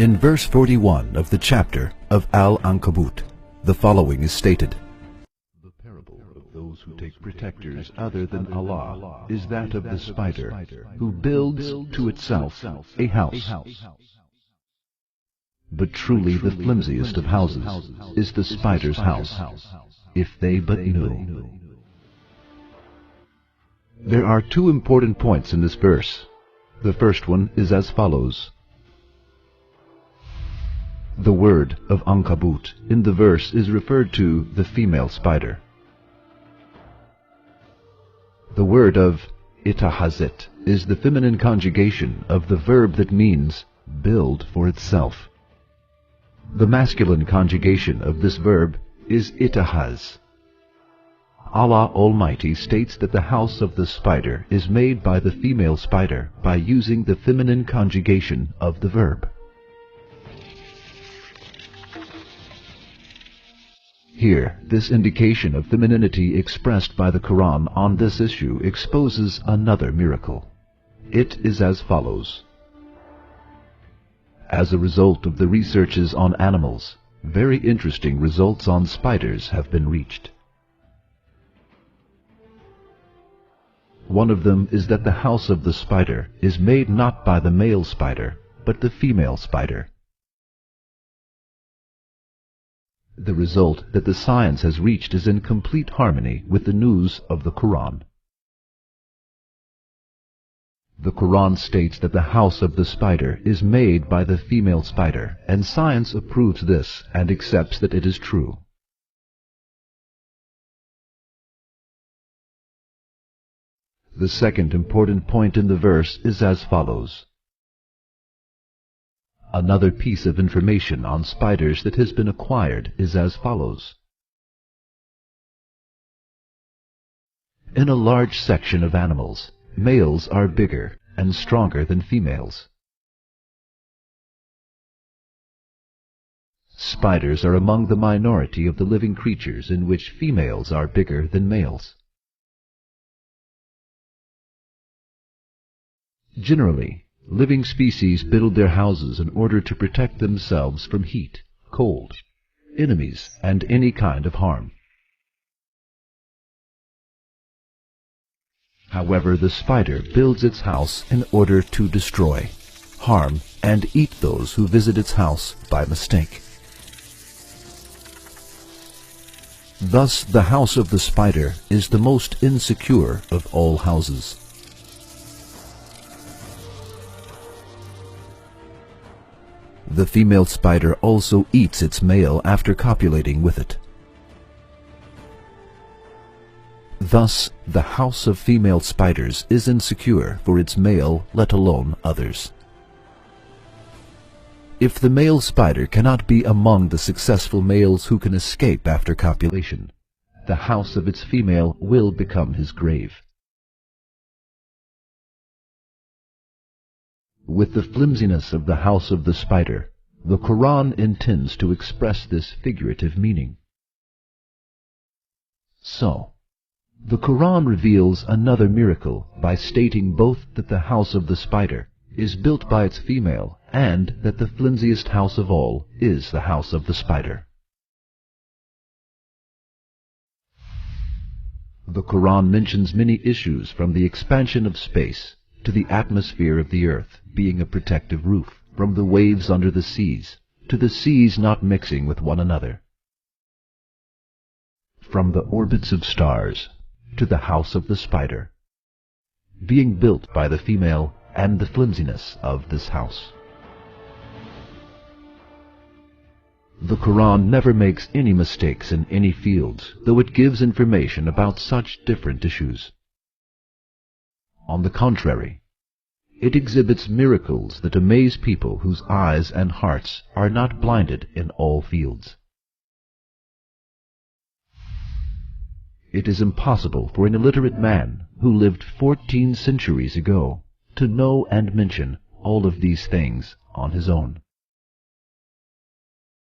In verse 41 of the chapter of Al-Ankabut, the following is stated. The parable of those who take protectors other than Allah is that of the spider, who builds to itself a house. But truly the flimsiest of houses is the spider's house, if they but knew. There are two important points in this verse. The first one is as follows. The word of Ankabut in the verse is referred to the female spider. The word of itahazet is the feminine conjugation of the verb that means build for itself. The masculine conjugation of this verb is itahaz. Allah Almighty states that the house of the spider is made by the female spider by using the feminine conjugation of the verb. Here, this indication of femininity expressed by the Quran on this issue exposes another miracle. It is as follows. As a result of the researches on animals, very interesting results on spiders have been reached. One of them is that the house of the spider is made not by the male spider, but the female spider. The result that the science has reached is in complete harmony with the news of the Quran. The Quran states that the house of the spider is made by the female spider, and science approves this and accepts that it is true. The second important point in the verse is as follows. Another piece of information on spiders that has been acquired is as follows. In a large section of animals, males are bigger and stronger than females. Spiders are among the minority of the living creatures in which females are bigger than males. Generally, living species build their houses in order to protect themselves from heat, cold, enemies, and any kind of harm. However, the spider builds its house in order to destroy, harm, and eat those who visit its house by mistake. Thus, the house of the spider is the most insecure of all houses. The female spider also eats its male after copulating with it. Thus, the house of female spiders is insecure for its male, let alone others. If the male spider cannot be among the successful males who can escape after copulation, the house of its female will become his grave. With the flimsiness of the house of the spider, the Quran intends to express this figurative meaning. So, the Quran reveals another miracle by stating both that the house of the spider is built by its female and that the flimsiest house of all is the house of the spider. The Quran mentions many issues from the expansion of space to the atmosphere of the earth being a protective roof, from the waves under the seas to the seas not mixing with one another, from the orbits of stars to the house of the spider, being built by the female and the flimsiness of this house. The Quran never makes any mistakes in any fields, though it gives information about such different issues. On the contrary, it exhibits miracles that amaze people whose eyes and hearts are not blinded in all fields. It is impossible for an illiterate man who lived 14 centuries ago to know and mention all of these things on his own.